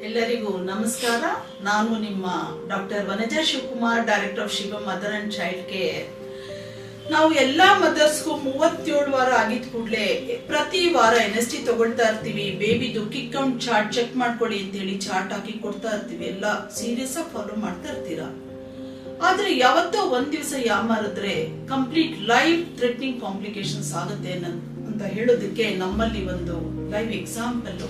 ಎಲ್ಲರಿಗೂ ನಮಸ್ಕಾರ. ನಾನು ನಿಮ್ಮ doctor Vanaja Shivakumar, director of Shivam mother and child care. ನಾವು ಎಲ್ಲಾ ಮದರ್ಸ್ಗೂ 37 ವಾರ ಆಗಿದ ಕೂಡಲೇ ಪ್ರತಿ ವಾರ NST ತಗೊಳ್ತಾ ಇರ್ತೀವಿ. ಬೇಬಿದು ಕಿಕ್ ಕೌಂಟ್ ಚಾರ್ಟ್ ಚೆಕ್ ಮಾಡ್ಕೊಳ್ಳಿ ಅಂತ ಹೇಳಿ ಚಾರ್ಟ್ ಹಾಕಿ ಕೊಡ್ತಾ ಇರ್ತೀವಿ. ಎಲ್ಲ ಸೀರಿಯಸ್ ಆಗಿ ಫಾಲೋ ಮಾಡ್ತಾ ಇರ್ತೀರಾ. ಆದ್ರೆ ಯಾವತ್ತೋ ಒಂದ್ ದಿವಸ ಯಾಮಾರಿದ್ರೆ ಕಂಪ್ಲೀಟ್ ಲೈಫ್ ಥ್ರೆಟ್ನಿಂಗ್ ಕಾಂಪ್ಲಿಕೇಶನ್ಸ್ ಆಗುತ್ತೆ ಅಂತ ಹೇಳೋದಕ್ಕೆ ನಮ್ಮಲ್ಲಿ ಒಂದು ಲೈವ್ ಎಕ್ಸಾಂಪಲ್.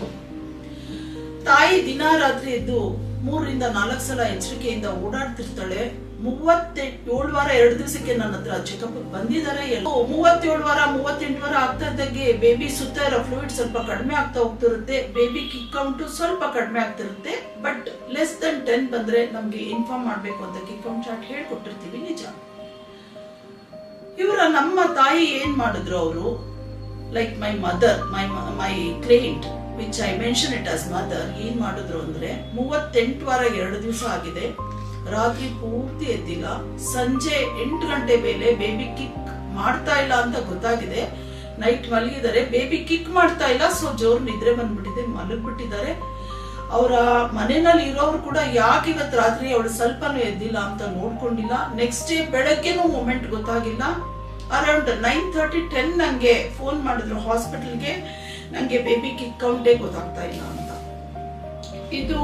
ತಾಯಿ ದಿನ ರಾತ್ರಿ ಎದ್ದು 3 ರಿಂದ 4 ಸಲ ಎಚ್ಚರಿಕೆಯಿಂದ ಓಡಾಡ್ತಿರ್ತಾಳೆ. 37 ವಾರ 2 ದಿವಸಕ್ಕೆ ನನ್ನ ಹತ್ರ ಚೆಕಪ್ ಬಂದಿದ್ದಾರೆ. 37 ವಾರ 38 ವಾರ ಆಗ್ತಾ ಇದ್ದಾಗೆ ಬೇಬಿ ಸುತ್ತ ಇರೋ ಫ್ಲೂಯಿಡ್ ಸ್ವಲ್ಪ ಕಡಿಮೆ ಆಗ್ತಾ ಹೋಗ್ತಿರುತ್ತೆ. ಬೇಬಿ ಕಿಕ್ ಕೌಂಟ್ ಸ್ವಲ್ಪ ಕಡಿಮೆ ಆಗ್ತಿರುತ್ತೆ. ಬಟ್ ಲೆಸ್ ದನ್ 10 ಬಂದ್ರೆ ನಮ್ಗೆ ಇನ್ಫಾರ್ಮ್ ಮಾಡ್ಬೇಕು ಅಂತ ಕಿಕ್ ಕೌಂಟ್ ಚಾರ್ಟ್ ಹೇಳ್ಕೊಟ್ಟಿರ್ತೀವಿ. ನಿಜ, ಇವರ ನಮ್ಮ ತಾಯಿ ಏನ್ ಮಾಡಿದ್ರು, ಅವರು like my mother, my client which I mention it as mother, ಏನ್ ಮಾಡಿದ್ರು ಅಂದ್ರೆ 38 ವಾರ 2 ದಿವಸ ಆಗಿದೆ. ರಾತ್ರಿ ಪೂರ್ತಿ ಎದ್ದಿಲ್ಲ. ಸಂಜೆ 8 ಗಂಟೆ ಮೇಲೆ ಬೇಬಿ ಕಿಕ್ ಮಾಡ್ತಾ ಇಲ್ಲ ಅಂತ ಗೊತ್ತಾಗಿದೆ. ನೈಟ್ ಮಲಗಿದ್ದಾರೆ, ಬೇಬಿ ಕಿಕ್ ಮಾಡ್ತಾ ಇಲ್ಲ. ಸೊ ಜೋರ್ ನಿದ್ರೆ ಬಂದ್ಬಿಟ್ಟಿದೆ, ಮಲಗ್ಬಿಟ್ಟಿದ್ದಾರೆ. ಅವರ ಮನೆಯಲ್ಲಿ ಇರೋರು ಕೂಡ ಯಾಕೆ ಇವತ್ತು ರಾತ್ರಿ ಅವಳು ಸ್ವಲ್ಪನೂ ಎದ್ದಿಲ್ಲ ಅಂತ ನೋಡ್ಕೊಂಡಿಲ್ಲ. ನೆಕ್ಸ್ಟ್ ಡೇ ಬೆಳಗ್ಗೆನೂ ಮೂಮೆಂಟ್ ಗೊತ್ತಾಗಿಲ್ಲ. ಅರೌಂಡ್ 9:30 10 ನಂಗೆ ಫೋನ್ ಮಾಡಿದ್ರು ಹಾಸ್ಪಿಟಲ್ಗೆ, ನಂಗೆ ಬೇಬಿ ಕಿಕ್ ಕೌಂಟೇ ಗೊತ್ತಾಗ್ತಾ ಇಲ್ಲ ಅಂತ. ಇದು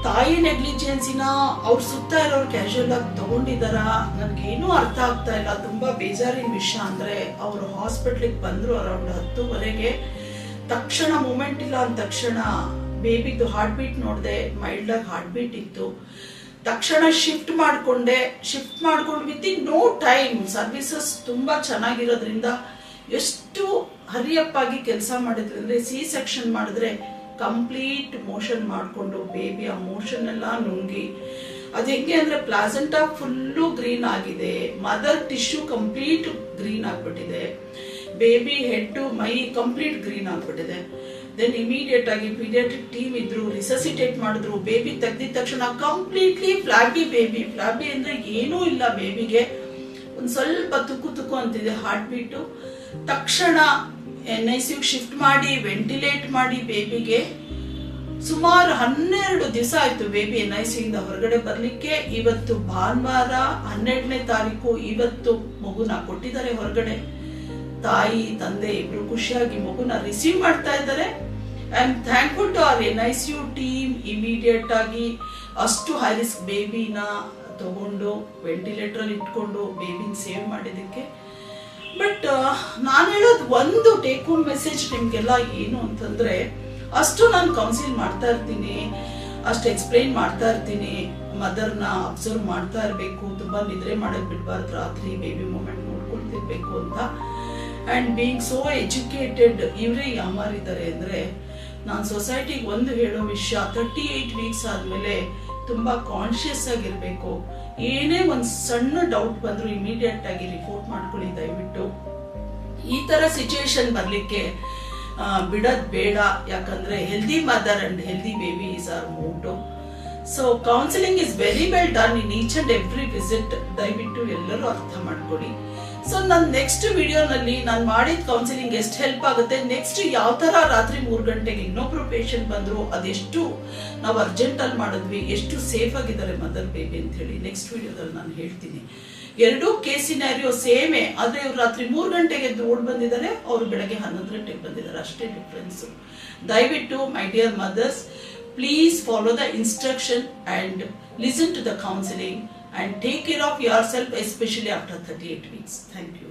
ತಾಯಿ ನೆಗ್ಲಿಜೆನ್ಸಿನ ಅವ್ರ ಸುತ್ತ ಇರೋರು ಕ್ಯಾಶುಯಲ್ ಆಗಿ ತಗೊಂಡಿದಾರ, ನನ್ಗೇನು ಅರ್ಥ ಆಗ್ತಾ ಇಲ್ಲ. ತುಂಬಾ ಬೇಜಾರಿನ ವಿಷಯ ಅಂದ್ರೆ, ಅವರು ಹಾಸ್ಪಿಟ್ಲಿಗೆ ಬಂದ್ರು ಅರೌಂಡ್ 10:00 ತಕ್ಷಣ ಮೂಮೆಂಟ್ ಇಲ್ಲ ಅಂದ ತಕ್ಷಣ ಬೇಬಿದು ಹಾರ್ಟ್ ಬೀಟ್ ನೋಡಿದೆ, ಮೈಲ್ಡ್ ಆಗಿ ಹಾರ್ಟ್ ಬೀಟ್ ಇತ್ತು. ತಕ್ಷಣ ಶಿಫ್ಟ್ ಮಾಡ್ಕೊಂಡು ವಿತಿನ್ ನೋ ಟೈಮ್, ಸರ್ವಿಸಸ್ ತುಂಬಾ ಚೆನ್ನಾಗಿರೋದ್ರಿಂದ ಎಷ್ಟು ಹರಿಯಪ್ ಆಗಿ ಕೆಲಸ ಮಾಡಿದ್ರೆ ಅಂದ್ರೆ, C-ಸೆಕ್ಷನ್ ಮಾಡಿದ್ರೆ ಕಂಪ್ಲೀಟ್ ಮೋಷನ್ ಮಾಡ್ಕೊಂಡು ಬೇಬಿ ಆ ಮೋಷನ್ ಎಲ್ಲ ನುಂಗಿ, ಅದ್ ಹೆಂಗೆ ಅಂದ್ರೆ ಪ್ಲಾಸೆಂಟಾ ಫುಲ್ಲು ಗ್ರೀನ್ ಆಗಿದೆ, ಮದರ್ ಟಿಶ್ಯೂ ಕಂಪ್ಲೀಟ್ ಗ್ರೀನ್ ಆಗ್ಬಿಟ್ಟಿದೆ, ಬೇಬಿ ಹೆಡ್ ಮೈ ಕಂಪ್ಲೀಟ್ ಗ್ರೀನ್ ಆಗ್ಬಿಟ್ಟಿದೆ. ದೆನ್ ಇಮಿಡಿಯೇಟ್ ಆಗಿ ಪೀಡಿಯಾಟ್ರಿಕ್ ಟೀಮ್ ಇದ್ರು, ರಿಸಸಿಟೇಟ್ ಮಾಡಿದ್ರು. ಬೇಬಿ ತೆಗ್ದಿದ ತಕ್ಷಣ ಕಂಪ್ಲೀಟ್ಲಿ ಫ್ಲಾಬಿ ಬೇಬಿ. ಫ್ಲಾಬಿ ಅಂದ್ರೆ ಏನೂ ಇಲ್ಲ ಬೇಬಿಗೆ, ಒಂದ್ ಸ್ವಲ್ಪ ತುಕ್ಕು ಅಂತಿದೆ ಹಾರ್ಟ್ ಬೀಟು. ತಕ್ಷಣ NICU ಶಿಫ್ಟ್ ಮಾಡಿ ವೆಂಟಿಲೇಟ್ ಮಾಡಿ ಬೇಬಿಗೆ ಸುಮಾರು 12 ದಿವಸ ಆಯ್ತು ಬೇಬಿ NICU ಇಂದ ಹೊರಗಡೆ ಬರ್ಲಿಕ್ಕೆ. ಇವತ್ತು ಭಾನುವಾರ 12ನೇ ತಾರೀಕು, ಇವತ್ತು ಮಗುನ ಕೊಟ್ಟಿದ್ದಾರೆ ಹೊರಗಡೆ. ತಾಯಿ ತಂದೆ ಇಬ್ರು ಖುಷಿಯಾಗಿ ಮಗುನ ರಿಸೀವ್ ಮಾಡ್ತಾ ಇದ್ದಾರೆ. I am thankful to our NICU team. Immediate ಆಗಿ ಅಷ್ಟು ಹೈ ರಿಸ್ಕ್ ಬೇಬಿನ ತಗೊಂಡು ವೆಂಟಿಲೇಟರ್ ಅಲ್ಲಿ ಇಟ್ಕೊಂಡು ಬೇಬಿನ ಸೇವ್ ಮಾಡಿದಕ್ಕೆ. ಬಟ್ ನಾನು ಹೇಳೋದು ಒಂದು ಟೇಕ್ ಹೋಮ್ ಮೆಸೇಜ್ ನಿಮ್ಗೆಲ್ಲ ಏನು ಅಂತಂದ್ರೆ, ಅಷ್ಟು ನಾನು ಕೌನ್ಸಿಲ್ ಮಾಡ್ತಾ ಇರ್ತೀನಿ, ಅಷ್ಟು ಎಕ್ಸ್ಪ್ಲೈನ್ ಮಾಡ್ತಾ ಇರ್ತೀನಿ. ಮದರ್ನ ಅಬ್ಸರ್ವ್ ಮಾಡ್ತಾ ಇರ್ಬೇಕು, ತುಂಬಾ ನಿದ್ರೆ ಮಾಡಕ್ ಬಿಡ್ಬಾರ್ದು, ರಾತ್ರಿ ಬೇಬಿ ಮೂಮೆಂಟ್ ನೋಡ್ಕೊಳ್ತಿರ್ಬೇಕು ಅಂತ. ಅಂಡ್ ಬೀಯಿಂಗ್ ಸೋ ಎಜುಕೇಟೆಡ್, ಇವರೇ ಯಾಮಾರಿದ್ದಾರೆ ಅಂದ್ರೆ, ನಾನು ಸೊಸೈಟಿಗೆ ಒಂದು ಹೇಳೋ ವಿಷಯ, 38 ವೀಕ್ಸ್ ಆದ್ಮೇಲೆ ತುಂಬಾ ಕಾನ್ಶಿಯಸ್ ಆಗಿರ್ಬೇಕು. ಏನೇ ಒಂದ್ ಸಣ್ಣ ಡೌಟ್ ಬಂದ್ರು ಇಮಿಡಿಯೇಟ್ ಆಗಿ ರಿಪೋರ್ಟ್ ಮಾಡ್ಕೊಳ್ಳಿ ದಯವಿಟ್ಟು. ಈ ತರ ಸಿಚುಯೇಷನ್ ಬರ್ಲಿಕ್ಕೆ ಬಿಡೋದ್ ಬೇಡ. ಯಾಕಂದ್ರೆ healthy mother and healthy baby is our motto. So counselling is very well done in each and every visit. ದಯವಿಟ್ಟು ಎಲ್ಲರೂ ಅರ್ಥ ಮಾಡ್ಕೊಳ್ಳಿ. ಸೊ ನನ್ನ ನೆಕ್ಸ್ಟ್ ವಿಡಿಯೋನಲ್ಲಿ ನಾನು ಮಾಡಿದ ಕೌನ್ಸಿಲಿಂಗ್ ಎಷ್ಟು ಹೆಲ್ಪ್ ಆಗುತ್ತೆ, ನೆಕ್ಸ್ಟ್ ಯಾವ ತರ ರಾತ್ರಿ 3 ಗಂಟೆಗೆ ಇನ್ನೊಬ್ರು ಪೇಷಂಟ್ ಬಂದ್ರು, ಅದೆಷ್ಟು ನಾವು ಅರ್ಜೆಂಟ್ ಅಲ್ಲಿ ಮಾಡಿದ್ವಿ, ಎಷ್ಟು ಸೇಫ್ ಆಗಿದ್ದಾರೆ ಮದರ್ ಬೇಬಿ ಅಂತ ಹೇಳಿ ನೆಕ್ಸ್ಟ್ ವಿಡಿಯೋದಲ್ಲಿ ನಾನು ಹೇಳ್ತೀನಿ. 2 ಕೇಸ್ ಸಿನಾರಿಯೋ ಸೇಮೇ, ಆದ್ರೆ ಇವ್ರು ರಾತ್ರಿ 3 ಗಂಟೆಗೆ ಎದ್ದು ಓಡ್ ಬಂದಿದ್ದಾರೆ, ಅವ್ರು ಬೆಳಗ್ಗೆ 11 ಗಂಟೆಗೆ ಬಂದಿದ್ದಾರೆ, ಅಷ್ಟೇ ಡಿಫ್ರೆನ್ಸ್. ದಯವಿಟ್ಟು my dear mothers, please follow the instruction and listen to the counseling and take care of yourself, especially after 38 weeks. Thank you.